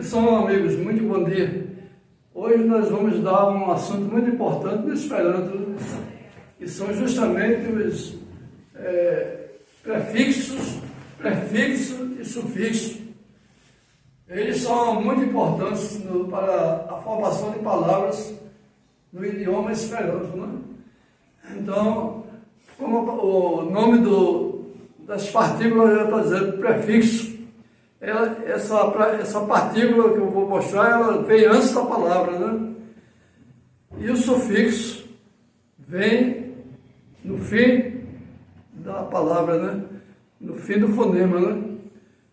Atenção, amigos, muito bom dia. Hoje nós vamos dar um assunto muito importante no Esperanto, que são justamente os prefixos e sufixos. Eles são muito importantes para a formação de palavras no idioma Esperanto, né? Então, como o nome das partículas já está dizendo, prefixo, essa partícula que eu vou mostrar, ela vem antes da palavra, né? E o sufixo vem no fim da palavra, né? No fim do fonema, né?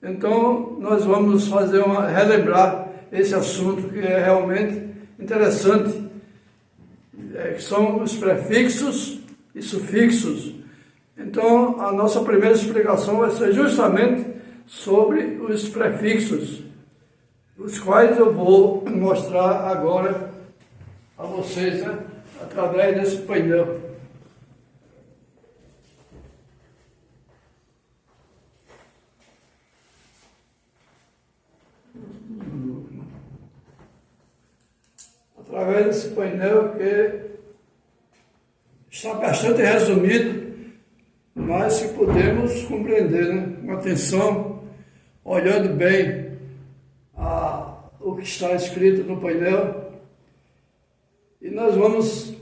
Então, nós vamos relembrar esse assunto que é realmente interessante, que são os prefixos e sufixos. Então, a nossa primeira explicação vai ser justamente sobre os prefixos, os quais eu vou mostrar agora a vocês, né? Através desse painel. Através desse painel que está bastante resumido, mas que podemos compreender, né? Com atenção, olhando bem o que está escrito no painel. E nós vamos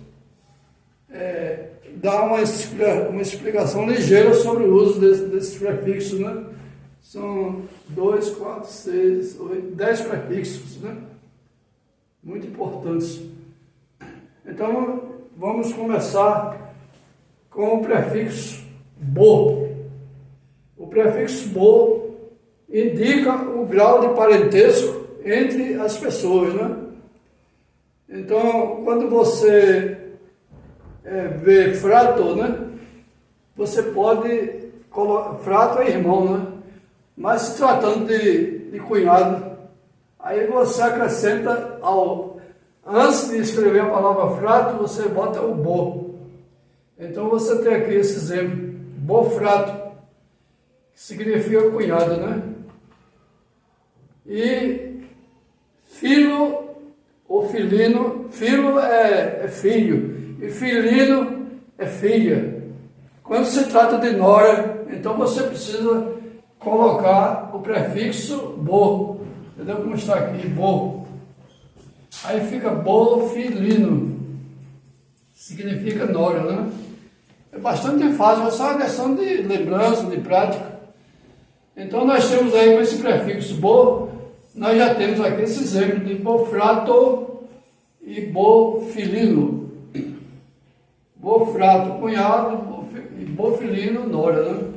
dar uma explicação ligeira sobre o uso desses prefixos, né? São 2, 4, 6, 8, 10 prefixos, né? Muito importantes. Então, vamos começar com o prefixo bo. O prefixo bo indica o grau de parentesco entre as pessoas, né? Então, quando você vê frato, né? Você pode colocar, frato é irmão, né? Mas se tratando de cunhado, aí você acrescenta antes de escrever a palavra frato, você bota o bo. Então você tem aqui esse exemplo, bofrato, que significa cunhado, né? E filo ou filino, filo é filho, e filino é filha. Quando se trata de nora, então você precisa colocar o prefixo bo. Entendeu como está aqui? Bo. Aí fica bofilino. Significa nora, né? É bastante fácil, é só uma questão de lembrança, de prática. Então nós temos aí com esse prefixo bo, nós já temos aqui esse exemplo de bofrato e bofilino. Bofrato, cunhado, e bofilino, nora, né?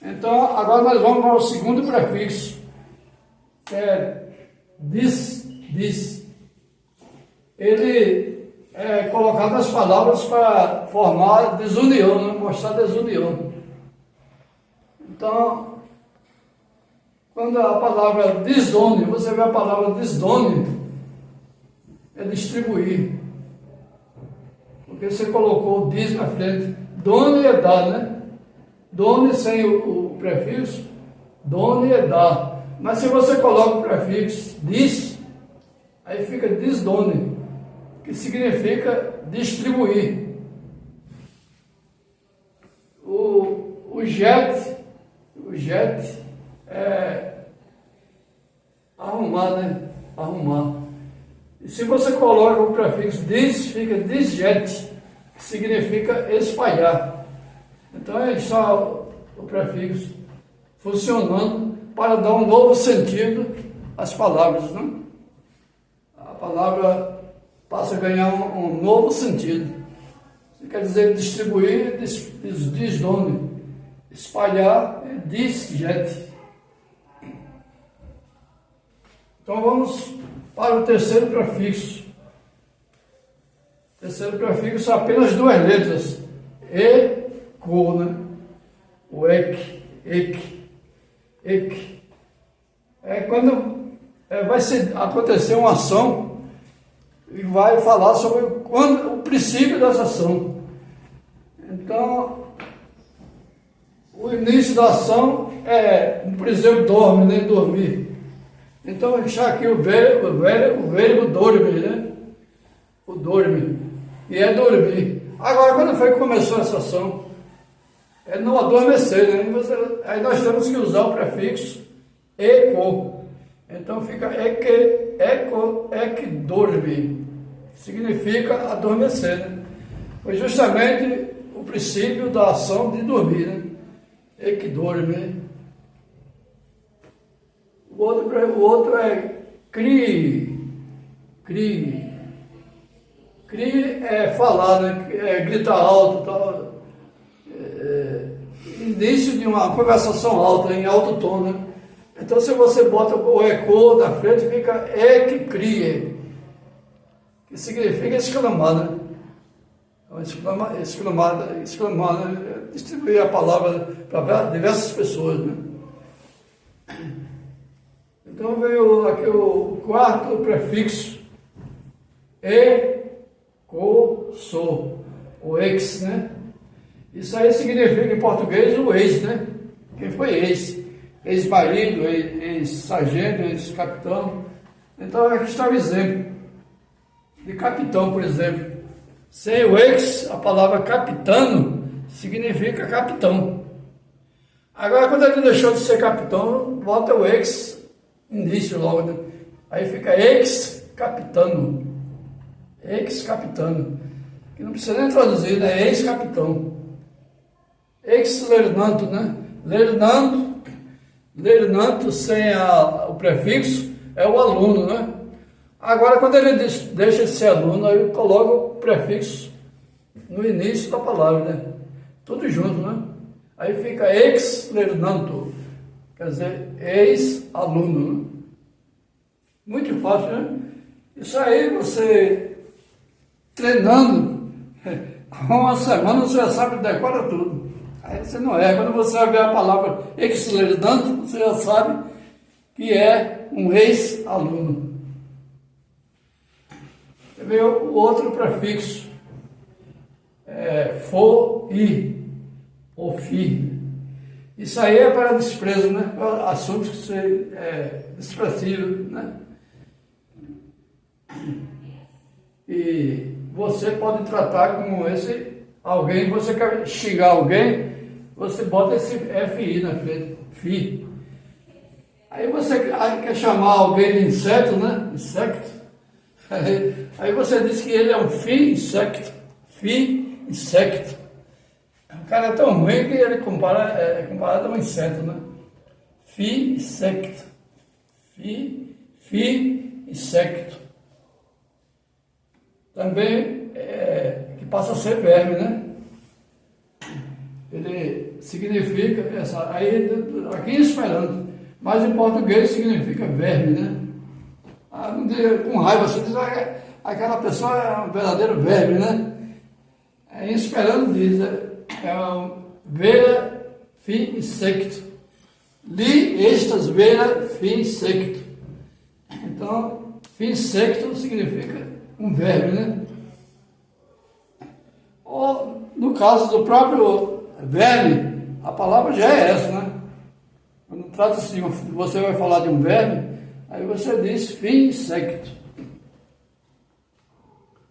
Então agora nós vamos para o segundo prefixo, que é dis. Ele é colocado nas palavras para formar desunião, né? Mostrar desunião. Então, quando a palavra desdone, você vê a palavra desdone, é distribuir. Porque você colocou o dis na frente. Done é dar, né? Done sem o prefixo, done é dar. Mas se você coloca o prefixo dis, aí fica desdone, que significa distribuir. O jet é arrumar, né? Arrumar. E se você coloca o prefixo dis, fica disjet, que significa espalhar. Então aí está o prefixo funcionando para dar um novo sentido às palavras, né? A palavra passa a ganhar um novo sentido. Isso quer dizer distribuir, desdone, espalhar, disjet. Então vamos para o terceiro prefixo. O terceiro prefixo são apenas duas letras, e, co, né? O ek. É quando vai acontecer uma ação e vai falar sobre o princípio dessa ação. Então, o início da ação é, por exemplo, dorme, nem dormir. Então, vou deixar aqui o verbo dormir, né? O dormir. E é dormir. Agora, quando foi que começou essa ação? É no adormecer, né? Aí nós temos que usar o prefixo eco. Então fica dorme. Significa adormecer, né? Foi justamente o princípio da ação de dormir, né? Dorme. O outro é crie. Crie é falar, né? É gritar alto, tal. Início de uma conversação alta, em alto tom, né? Então, se você bota o eco na frente, fica crie, que significa exclamar, né? Exclamar, né? Distribuir a palavra para diversas pessoas, né? Então, veio aqui o quarto prefixo, o ex, né? Isso aí significa em português o ex, né? Quem foi ex? Ex-marido, ex-sargento, ex-capitão. Então aqui está o exemplo de capitão, por exemplo. Sem o ex, a palavra capitano significa capitão. Agora, quando ele deixou de ser capitão, bota o ex, início logo, né? Aí fica ex-capitano. Ex-capitano. Que não precisa nem traduzir, né? Ex-capitão. Ex-lernanto, né? Lernanto sem o prefixo é o aluno, né? Agora, quando ele deixa de ser aluno, aí eu coloco o prefixo no início da palavra, né? Tudo junto, né? Aí fica ex-lernanto, quer dizer, ex-aluno, né? Muito fácil, né? Isso aí você treinando, com uma semana você já sabe, decora tudo. Aí você não é. Quando você vai ver a palavra ex-lernanto, você já sabe que é um ex-aluno. Veio o outro prefixo, ou fi. Isso aí é para desprezo, né? Assuntos que você desprezível, né? E você pode tratar como esse alguém, você quer xingar alguém, você bota esse FI na frente, fi. Aí você quer chamar alguém de inseto, né? Insecto. Aí você diz que ele é um insecto. O cara é tão ruim que ele é comparado a um inseto, né? Insecto. Insecto. Também que passa a ser verme, né? Ele significa, aqui em Esperanto, mas em português significa verme, né? Com raiva, você diz, aquela pessoa é um verdadeiro verme, né? Em Esperanto diz, vera fi insecto. Li estas vera fi insecto. Então, fi insecto significa um verme, né? Ou, no caso do próprio verme, a palavra já é essa, né? Quando trata-se você vai falar de um verme, aí você diz fi insecto.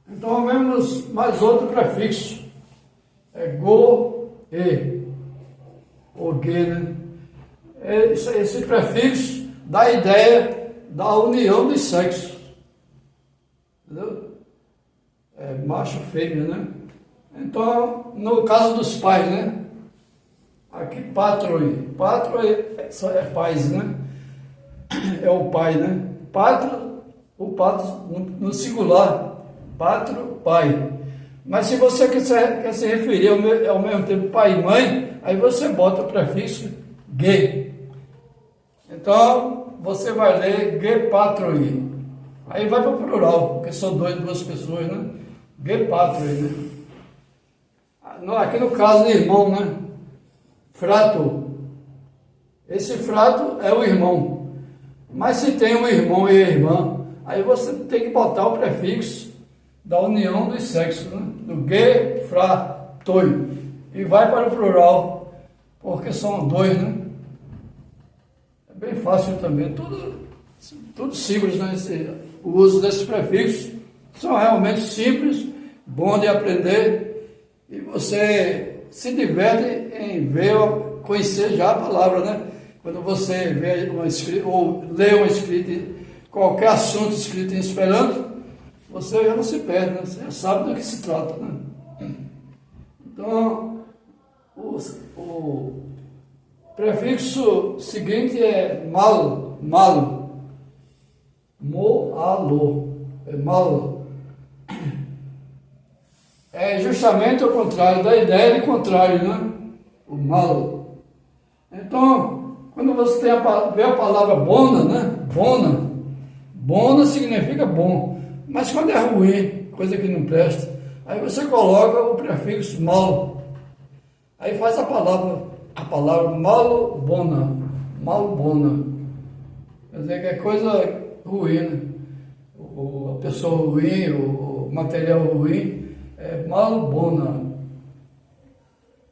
Então, vemos mais outro prefixo. O ge, né? Esse prefixo dá a ideia da união dos sexos. Entendeu? Macho e fêmea, né? Então, no caso dos pais, né? Aqui, patroi. Patroi é pais, né? É o pai, né? O patro no singular. Patro, pai. Mas se você quer se referir ao mesmo tempo pai e mãe, aí você bota o prefixo ge. Então, você vai ler ge patroi. Aí vai para o plural, porque são duas pessoas, né? Ge patroi, né? Aqui no caso do irmão, né? Frato. Esse frato é o irmão. Mas se tem um irmão e a irmã, aí você tem que botar o prefixo da união dos sexos, né? Do ge, fra, toi. E vai para o plural, porque são dois, né? É bem fácil também. Tudo Tudo simples, né? O uso desses prefixos são realmente simples, bom de aprender, e você se diverte em ver, conhecer já a palavra, né? Quando você vê uma escrita, ou lê uma escrita, qualquer assunto escrito em Esperanto, você já não se perde, né? Você já sabe do que se trata, né? Então, o prefixo seguinte é malo, moalo, é malo. É justamente o contrário da ideia de contrário, né? O malo. Então, quando você vê a palavra bona, né? Bona significa bom. Mas quando é ruim, coisa que não presta, aí você coloca o prefixo malo. Aí faz a palavra malo bona. Quer dizer que é coisa ruim, né? A pessoa ruim, o material ruim, é malo bona.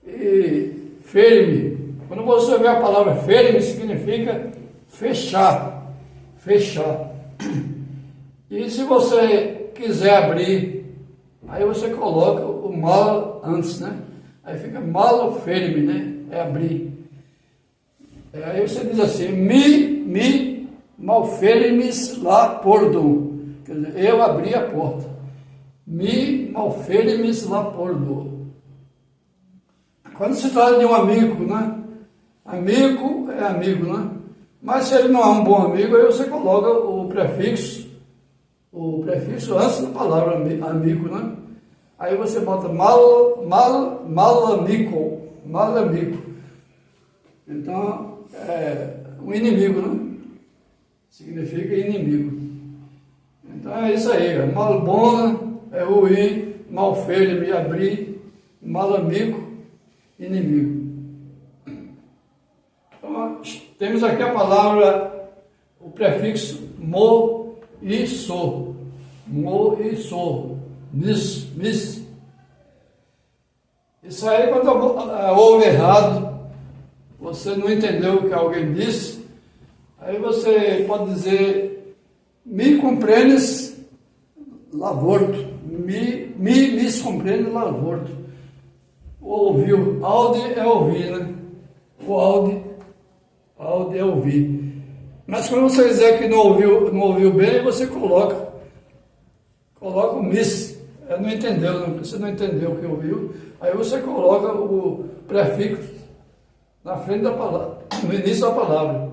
E firme. Quando você vê a palavra firme, significa fechar. E se você quiser abrir, aí você coloca o malo antes, né? Aí fica malo firme, né? É abrir. Aí você diz assim, mi malferimes la pordo. Quer dizer, eu abri a porta. Mi malferimes la pordo. Quando se trata de um amigo, né? Amigo é amigo, né? Mas se ele não é um bom amigo, aí você coloca o prefixo antes da palavra amigo, né? Aí você bota malamico. Então, é um inimigo, né? Significa inimigo. Então é isso aí, malbona é ruim, malfeio me abrir, malamico, inimigo. Então, temos aqui a palavra, o prefixo mo e so. Mis. Isso aí, quando houve errado, você não entendeu o que alguém disse, aí você pode dizer, me compreendes lavorto, me compreendes lavorto. Ouviu, aude é ouvir, né? O aude é ouvir. Mas quando você dizer que não ouviu bem, você coloca o mis. Não entendeu, você não entendeu o que ouviu, aí você coloca o prefixo na frente da palavra, no início da palavra,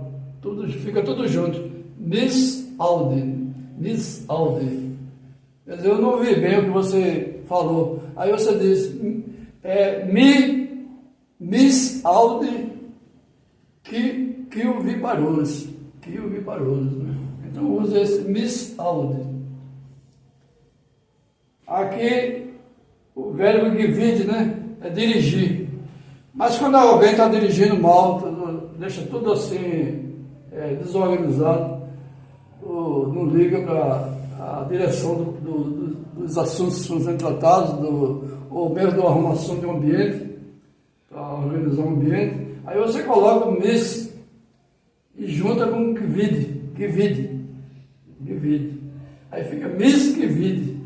fica tudo junto, mis aude, quer dizer, eu não ouvi bem o que você falou, aí você diz, mis aude, que o viparoso, né? Então usa esse mis aude. Aqui, o verbo divide, né? É dirigir. Mas quando alguém está dirigindo mal, deixa tudo assim, desorganizado, não liga para a direção dos assuntos que estão sendo tratados, ou mesmo da arrumação de um ambiente, para organizar um ambiente, aí você coloca o mis e junta com que vide. Aí fica mis que vide.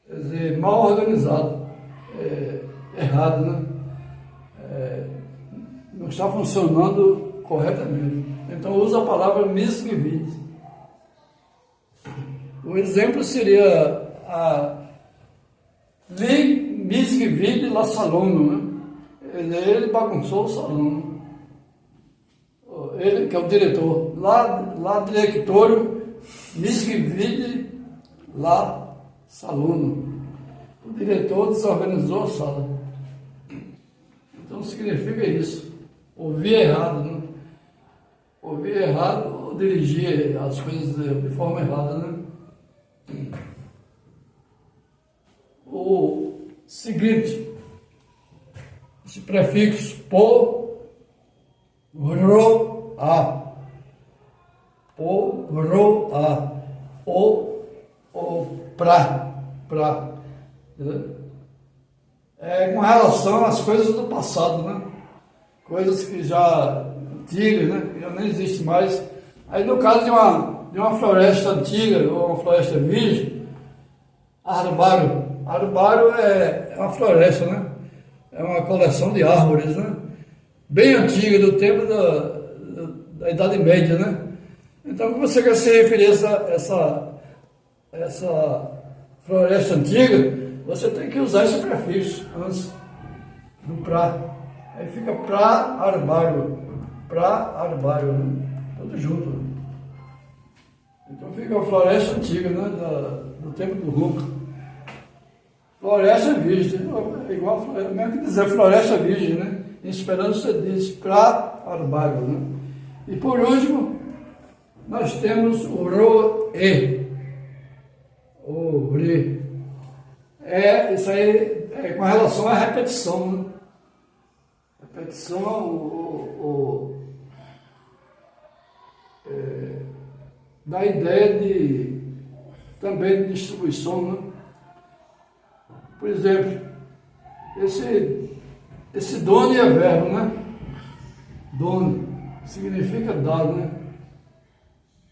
Quer dizer, mal organizado, errado, né? Não está funcionando corretamente. Então usa a palavra misgivide. O exemplo seria li misgivide la salono, né? Ele bagunçou o salão. Ele que é o diretor, lá diretor misgivide la salono. O diretor desorganizou a sala. Então significa isso. Ouvir errado, né? Ouvir errado ou dirigir as coisas de forma errada, né? O seguinte, esse prefixo po, ro, a. Po, ro, a. O, pra. Com relação às coisas do passado, né? Coisas que já antigas, né? Que já nem existe mais. Aí no caso de uma floresta antiga ou uma floresta virgem, arbário. Arbário é uma floresta, né? É uma coleção de árvores, né? Bem antiga, do tempo da Idade Média, né? Então, quando você quer se referir a essa floresta antiga, você tem que usar esse prefixo antes do pra. Aí fica pra-arbário, né? Tudo junto. Então fica a floresta antiga, né? Do tempo do Hulk. Floresta virgem, é igual mesmo que dizer floresta virgem, né? Em esperança você diz pra-arbário, né? E por último, nós temos o roe. O re. Isso aí é com relação à repetição, né? Repetição da ideia também de distribuição, né? Por exemplo, esse done é verbo, né? Done significa dar, né?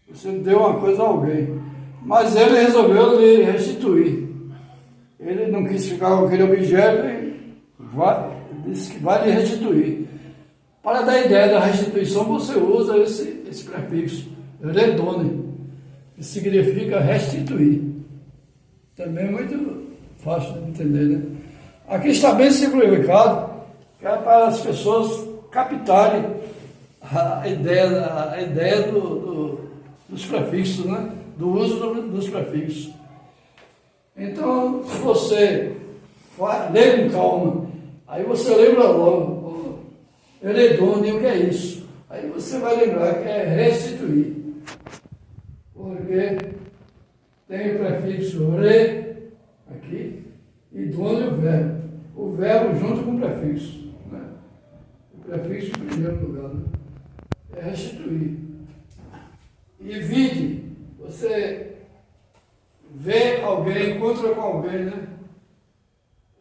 Você deu uma coisa a alguém, mas ele resolveu lhe restituir. Ele não quis ficar com aquele objeto e disse que vai lhe restituir. Para dar a ideia da restituição, você usa esse prefixo, redone, que significa restituir. Também é muito fácil de entender, né? Aqui está bem simplificado, que é para as pessoas captarem a ideia dos prefixos, né? Do uso dos prefixos. Então, se você lê com calma, aí você lembra logo, redone, o que é isso? Aí você vai lembrar que é restituir, porque tem o prefixo re aqui e done o verbo junto com o prefixo, né? O prefixo em primeiro lugar, né? É restituir. E vide, você vê alguém, encontra com alguém, né?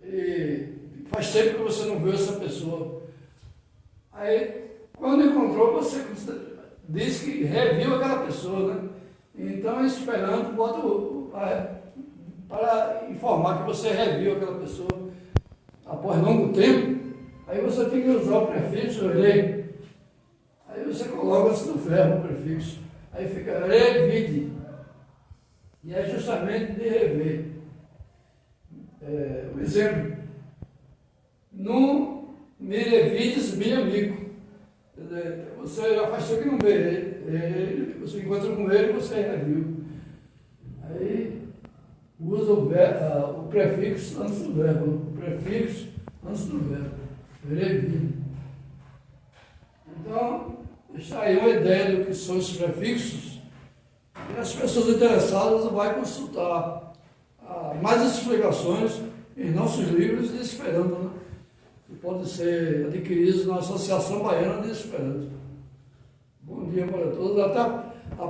E faz tempo que você não viu essa pessoa. Aí, quando encontrou, você diz que reviu aquela pessoa, né? Então, esperando, para informar que você reviu aquela pessoa após longo tempo. Aí você tem que usar o prefixo re. Aí você coloca antes do verbo o prefixo. Aí fica revide. E é justamente de rever. O exemplo. Não me revides, meu amigo. Você já faz tempo que não vê ele, você encontra com ele e você reviu. Aí usa o prefixo antes do verbo. O prefixo antes do verbo. Revide. Então, está aí uma ideia do que são os prefixos. E as pessoas interessadas vão consultar mais explicações em nossos livros de Esperanto, né? Que podem ser adquiridos na Associação Baiana de Esperanto. Bom dia para todos. Até a